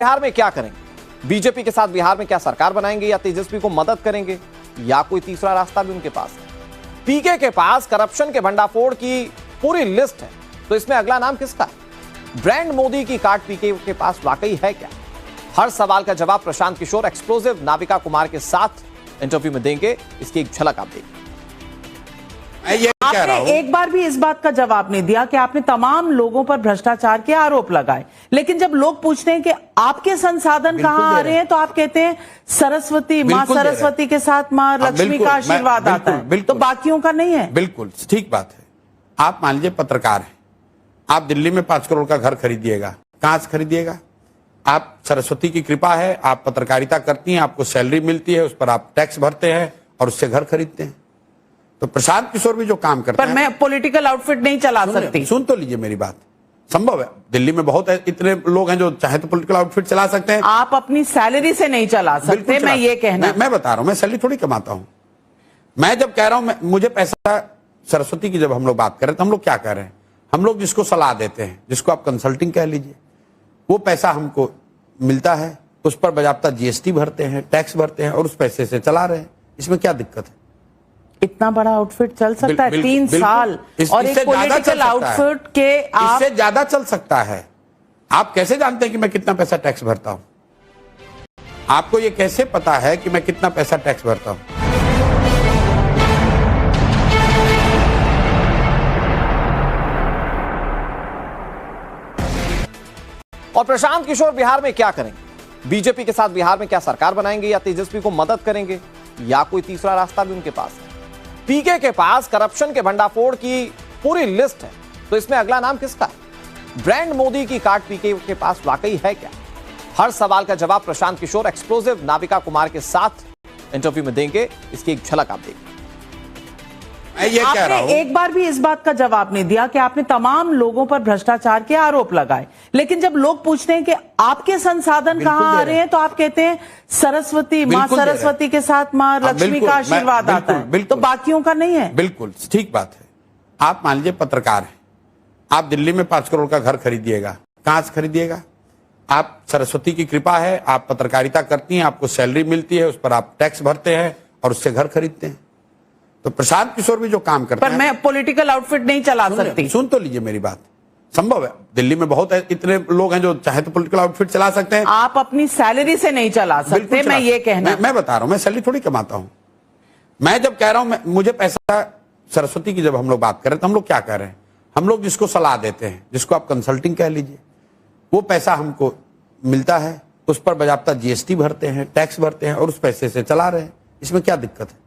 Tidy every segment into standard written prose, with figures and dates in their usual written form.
बिहार में क्या करेंगे? बीजेपी के साथ बिहार में क्या सरकार बनाएंगे या तेजस्वी को मदद करेंगे या कोई तीसरा रास्ता भी उनके पास है? पीके के पास करप्शन के भंडाफोड़ की पूरी लिस्ट है, तो इसमें अगला नाम किसका है? ब्रांड मोदी की कार्ड पीके के पास वाकई है क्या? हर सवाल का जवाब प्रशांत किशोर एक्सप्लोसिव नाविका कुमार के साथ इंटरव्यू में देंगे। इसकी एक झलक आप देखिए। आपने एक बार भी इस बात का जवाब नहीं दिया कि आपने तमाम लोगों पर भ्रष्टाचार के आरोप लगाए, लेकिन जब लोग पूछते हैं कि आपके संसाधन कहां आ रहे हैं तो आप कहते हैं सरस्वती, मां सरस्वती के साथ मां लक्ष्मी का आशीर्वाद आता है, तो बाकियों का नहीं है। बिल्कुल ठीक बात है। आप मान लीजिए पत्रकार हैं, आप दिल्ली में 5 करोड़ का घर खरीदिएगा, कहां से खरीदिएगा? आप सरस्वती की कृपा है, आप पत्रकारिता करती हैं, आपको सैलरी मिलती है, उस पर आप टैक्स भरते हैं और उससे घर खरीदते हैं। तो प्रशांत किशोर भी जो काम करते हैं, पर मैं पॉलिटिकल आउटफिट नहीं चला सकती। सुन तो लीजिए मेरी बात, संभव है। दिल्ली में बहुत इतने लोग हैं जो चाहे तो पॉलिटिकल आउटफिट चला सकते हैं। आप अपनी सैलरी से नहीं चला सकते, मैं ये कहना मैं बता रहा हूं, मैं सैलरी थोड़ी कमाता हूं। मैं जब कह रहा हूं मुझे पैसा, सरस्वती की जब हम लोग बात कर रहे हैं तो हम लोग क्या कह रहे हैं? हम लोग जिसको सलाह देते हैं, जिसको आप कंसल्टिंग कह लीजिए, वो पैसा हमको मिलता है, उस पर बाजाबता जीएसटी भरते हैं, टैक्स भरते हैं और उस पैसे से चला रहे हैं। इसमें क्या दिक्कत है? इतना बड़ा आउटफिट चल सकता है 3 साल और एक पॉलिटिकल आउटफिट के आप इससे ज्यादा चल सकता है। आप कैसे जानते हैं कि मैं कितना पैसा टैक्स भरता हूं? आपको यह कैसे पता है कि मैं कितना पैसा टैक्स भरता हूं? और प्रशांत किशोर बिहार में क्या करेंगे? बीजेपी के साथ बिहार में क्या सरकार बनाएंगे या तेजस्वी को मदद करेंगे या कोई तीसरा रास्ता भी उनके पास है? पीके के पास करप्शन के भंडाफोड़ की पूरी लिस्ट है, तो इसमें अगला नाम किसका है? ब्रांड मोदी की कार्ड पीके के पास वाकई है क्या? हर सवाल का जवाब प्रशांत किशोर एक्सप्लोसिव नाविका कुमार के साथ इंटरव्यू में देंगे। इसकी एक झलक आप देखिए। आपने एक बार भी इस बात का जवाब नहीं दिया कि आपने तमाम लोगों पर भ्रष्टाचार के आरोप लगाए, लेकिन जब लोग पूछते हैं कि आपके संसाधन कहां आ रहे हैं तो आप कहते हैं सरस्वती, मां सरस्वती के साथ मां लक्ष्मी का आशीर्वाद आता है, तो बाकियों का नहीं है। बिल्कुल ठीक बात है। आप मान लीजिए पत्रकार हैं, आप दिल्ली में 5 करोड़ का घर खरीदिएगा, कहां से खरीदिएगा? आप सरस्वती की कृपा है, आप पत्रकारिता करती हैं, आपको सैलरी मिलती है, उस पर आप टैक्स भरते हैं और उससे घर खरीदते हैं। तो प्रशांत किशोर भी जो काम करते हैं, पर मैं पॉलिटिकल आउटफिट नहीं चला सकती। सुन तो लीजिए मेरी बात, संभव है। दिल्ली में बहुत इतने लोग हैं जो चाहे तो पॉलिटिकल आउटफिट चला सकते हैं। आप अपनी सैलरी से नहीं चला सकते, मैं ये कहना मैं बता रहा हूं, मैं सैलरी थोड़ी कमाता हूं। मैं जब कह रहा हूं मुझे पैसा, सरस्वती की जब हम लोग बात कर रहे हैं तो हम लोग क्या कह रहे हैं? हम लोग जिसको सलाह देते हैं, जिसको आप कंसल्टिंग कह लीजिए, वो पैसा हमको मिलता है, उस पर बाजाबता जीएसटी भरते हैं, टैक्स भरते हैं और उस पैसे से चला रहे हैं। इसमें क्या दिक्कत है?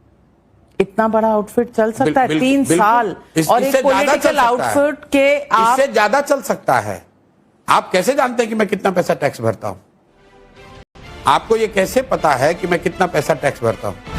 इतना बड़ा आउटफिट चल सकता है 3 साल और एक पॉलिटिकल आउटफिट के आप इससे ज्यादा चल सकता है। आप कैसे जानते हैं कि मैं कितना पैसा टैक्स भरता हूं? आपको यह कैसे पता है कि मैं कितना पैसा टैक्स भरता हूं?